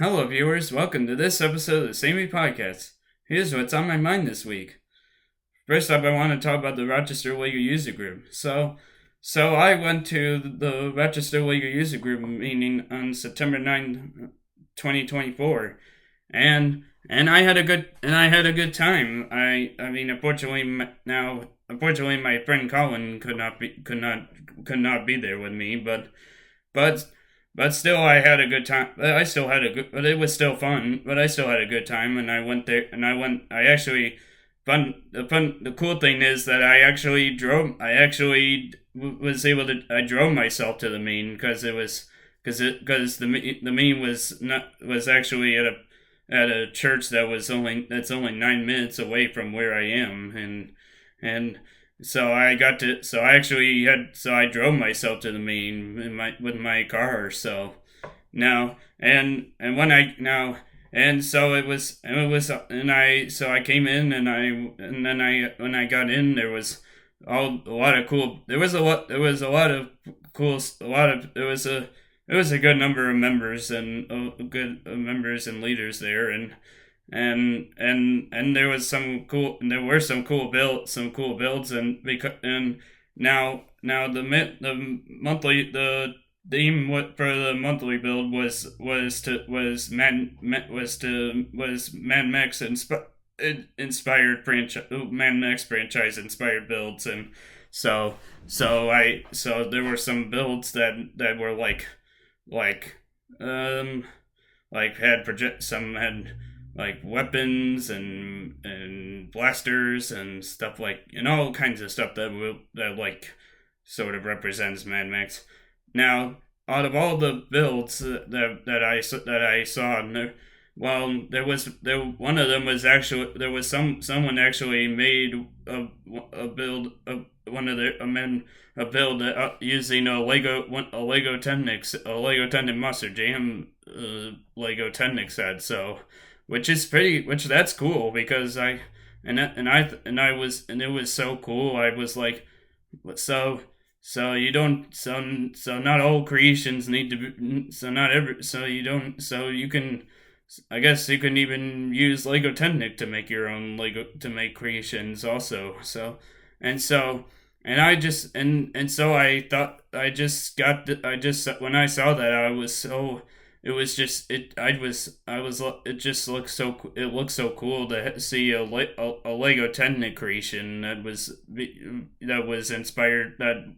Hello, viewers. Welcome to this episode of the Samey Podcast. Here's what's on my mind this week. First up, I want to talk about the Rochester Lego User Group. So I went to the Rochester Lego User Group meeting on September 9th, 2024, and I had a good time. I mean, unfortunately, my friend Colin could not be there with me, but but still, I had a good time. I still had a good, but it was still fun. But I still had a good time, and I went there, and I went. I actually The cool thing is that I actually drove. I actually was able to. I drove myself to the meeting because the meeting was actually at a church that's only 9 minutes away from where I am, and so I drove myself to the meeting with my car. So now and when I now and so it was and I so I came in and then I when I got in a lot of cool there was a lot of cool a lot of it was a good number of members and good members and leaders there, and there were some cool builds, and now the theme for the monthly build was Mad Max inspired franchise Mad Max franchise inspired builds. And so there were some builds that were like um some had like weapons and blasters and stuff, like, all kinds of stuff that like sort of represents Mad Max. Now, out of all the builds that I saw, well, there one of them was actually there was someone actually made a build of one of the men a build using a Lego Technic Monster Jam Lego Technic set. So, which that's cool, because it was so cool. I was like, so so you don't so not all creations need to be so not every so you don't so you can I guess you can even use Lego Technic to make your own Lego to make creations also. And so and I just and so I thought I just got I just when I saw that, I was so it was just it I was it just looked it looked so cool to see a Lego Technic creation that was inspired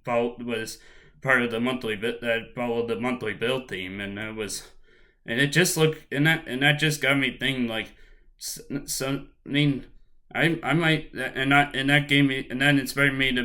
was part of the monthly bit that followed the monthly build theme. And it just looked and that just got me thinking, like, so I mean, I might and that gave me and that inspired me to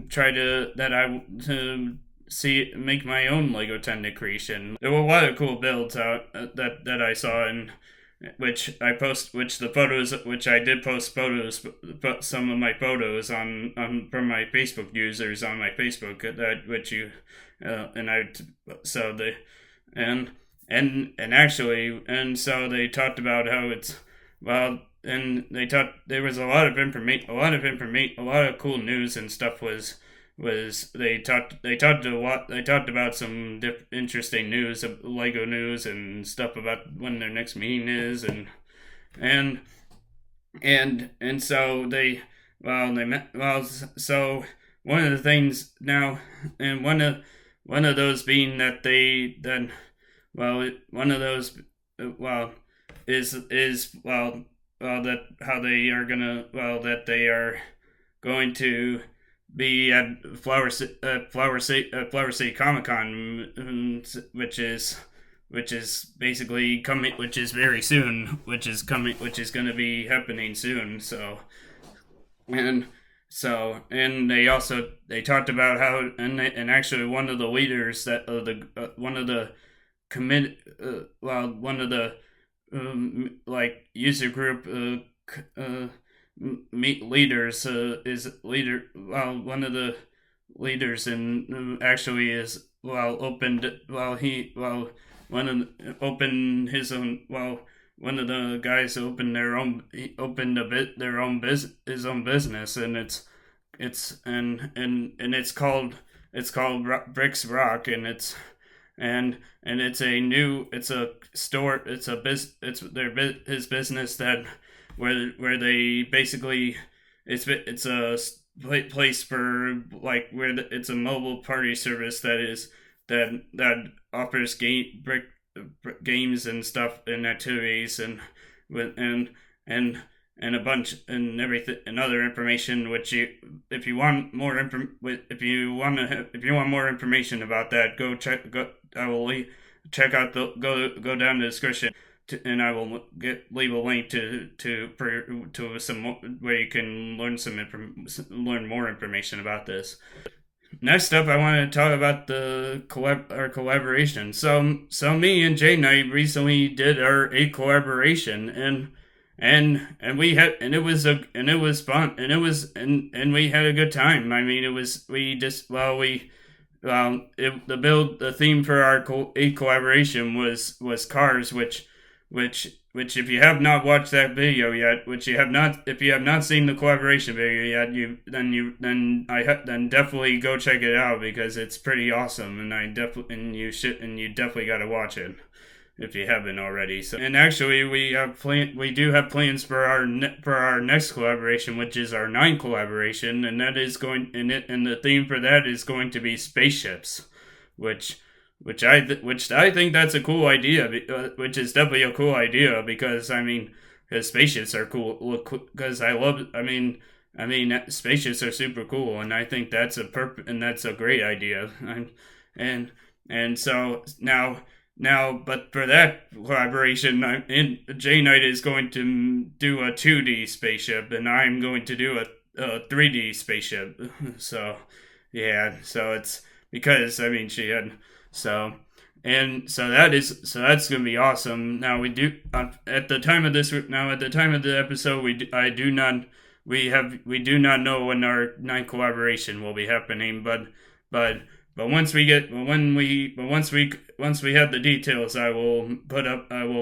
try to that I to see make my own Lego Technic creation. There were a lot of cool builds out that I saw, and which I did post some of my photos on from my Facebook users on my Facebook, that which you and I so the and actually, and so they talked about how it's well, and there was a lot of cool news and stuff they talked about some interesting news of Lego news and stuff about when their next meeting is, and and so they met so one of the things now, and one of those being that they then well, one of those, well, is that how they are gonna, that they are going to be at Flower City Comic Con, which is basically coming, which is very soon, which is going to be happening soon. And and they talked about how, and actually one of the leaders one of the commit one of the like user group meet leaders is leader one of the leaders, and actually is opened he one of opened his own one of the guys opened he opened a bit their own his own business, and it's called Bricks Rock, and and it's a store, his business that where they basically it's a place for like it's a mobile party service that offers games and stuff and activities with and and a bunch and everything and other information. Which you, if you want more if you want more information about that, go. I will check out the go down the description. And I will leave a link to some where you can learn more information about this. Next up, I want to talk about our collaboration. So me and Jay Knight recently did our a collaboration, and we had and it was fun, and we had a good time. I mean, it was we just well we the theme for our a collaboration was cars, which if you have not watched that video yet, which you have not, if you have not seen the collaboration video yet, then definitely go check it out because it's pretty awesome, and you definitely got to watch it if you haven't already. So, and actually, we do have plans for our next collaboration, which is our 9 collaboration, and that is and the theme for that is going to be spaceships, which which I think that's a cool idea, which is definitely a cool idea because I mean, because spaceships are cool. Because I mean, spaceships are super cool, and I think that's a great idea. And so now, but for that collaboration, J Knight is going to do a 2D spaceship, and I'm going to do a 3D spaceship. So yeah, so it's because I mean she had. So, that's gonna be awesome. Now at the time of the episode, we do not know when our 9th collaboration will be happening, but once we have the details, I will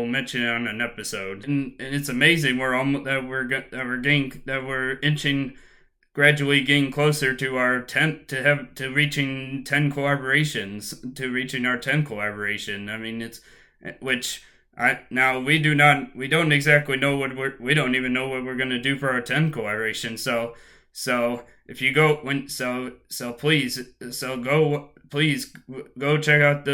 mention it on an episode. And it's amazing we're inching gradually getting closer to our 10 to reaching 10 collaborations, to reaching our 10 collaboration. I mean, it's which I now we don't exactly know we don't even know what we're going to do for our 10 collaboration. So if you go please go check out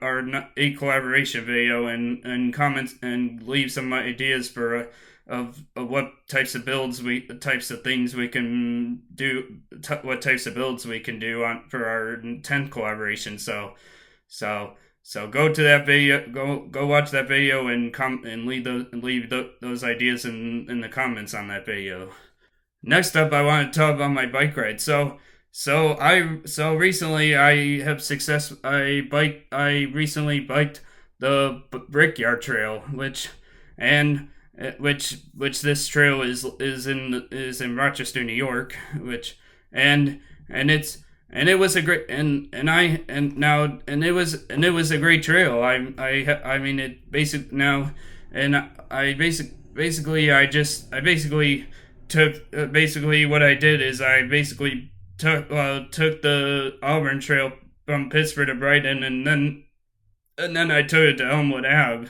our 8 collaboration video and comments and leave some ideas for of what types of things we can do, what types of builds we can do for our 10th collaboration. So go to that video, go watch that video and leave those ideas in the comments on that video. Next up, I want to talk about my bike ride. So recently I recently biked the Brickyard Trail, which this trail is in Rochester, New York, and it was a great it was a great trail. I mean it basic now, and I basically took basically what I did is I basically took the Auburn Trail from Pittsburgh to Brighton, and then I took it to Elmwood Ave,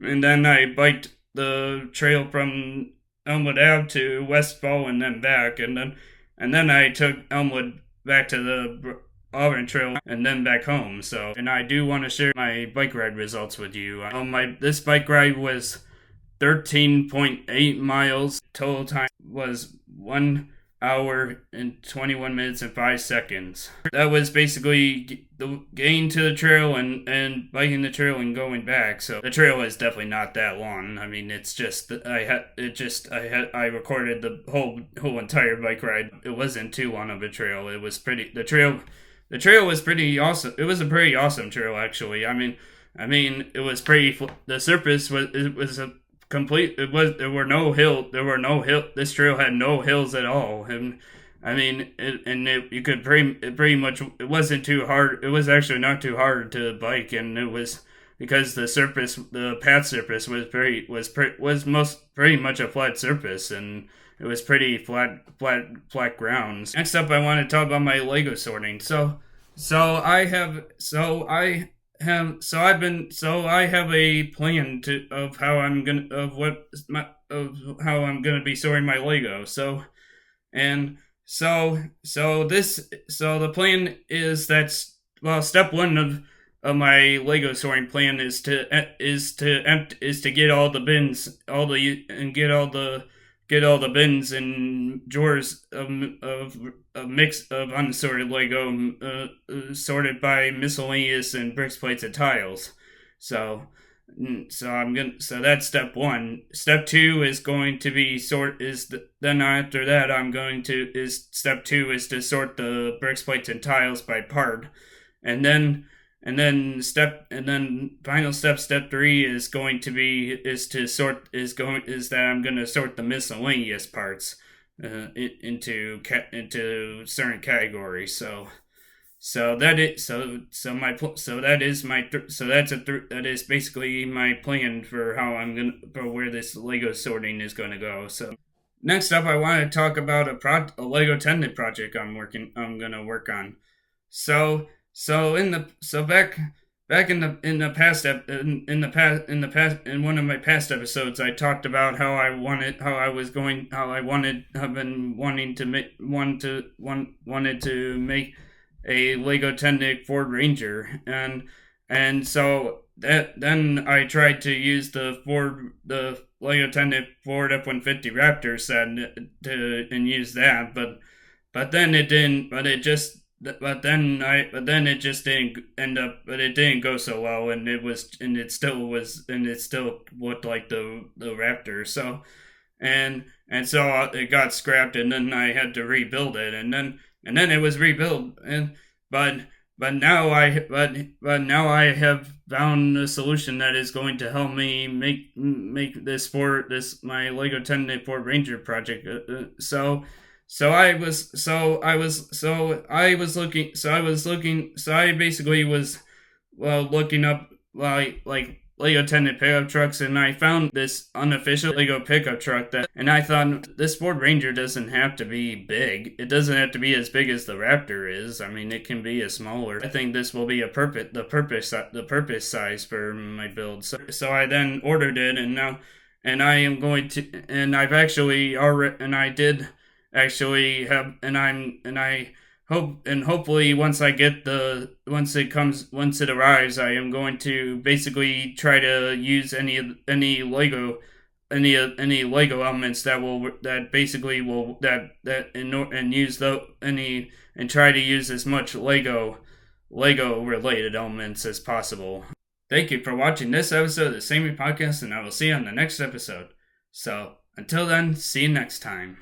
and then I biked the trail from Elmwood Ave to Westfall and then back, and then I took Elmwood back to the Auburn Trail and then back home. So, and I do want to share my bike ride results with you. This bike ride was 13.8 miles. Total time was 1 hour and 21 minutes and 5 seconds. That was basically getting to the trail and biking the trail and going back. So the trail is definitely not that long. I mean, it's just I recorded the whole entire bike ride. It wasn't too long of a trail. It was the trail was pretty awesome. It was a pretty awesome trail, actually. I mean it was pretty. The surface was a complete. There were no hill. This trail had no hills at all, and I mean you could pretty much. It wasn't too hard. It was actually not too hard to bike, and it was because the path surface was pretty much a flat surface, and it was pretty flat grounds. Next up, I want to talk about my Lego sorting. So I I have a plan to of how I'm gonna of what my of how I'm gonna be sorting my Lego. And so the plan is that's well, step one of my Lego sorting plan is to get all the bins, all the and get all the bins and drawers of a mix of unsorted Lego, sorted by miscellaneous and bricks, plates, and tiles. So so that's step one. Step two is going to be then after that I'm going to is step two is to sort the bricks, plates, and tiles by part, and then and then final step three is going to be is that I'm going to sort the miscellaneous parts into certain categories. So that is so my so that is my so that's that is basically my plan for how I'm gonna for where this Lego sorting is going to go. So next up, I want to talk about a Lego Tenant project I'm gonna work on. So in the so back in the past in one of my past episodes, I talked about how I wanted have been wanting to make wanted to make a Lego Technic Ford Ranger, and so that then I tried to use the Lego Technic Ford F-150 Raptor set and use that, but then it didn't. But then it just didn't end up. But it didn't go so well, and it still looked like the Raptor. And so it got scrapped, and then I had to rebuild it, and then it was rebuilt, but but now I have found a solution that is going to help me make this my Lego 10-day Ford Ranger project. So I basically was looking up like Lego Tenant pickup trucks, and I found this unofficial Lego pickup truck and I thought this Ford Ranger doesn't have to be big. It doesn't have to be as big as the Raptor is. I mean, it can be a smaller. I think this will be the purpose size for my build. So I then ordered it, and I am going to, and I've actually already, and I did actually have, and I hopefully once it arrives, I am going to basically try to use any Lego elements that basically will that and use the any and try to use as much Lego related elements as possible. Thank you for watching this episode of the Sammy Podcast, and I will see you on the next episode. So until then, see you next time.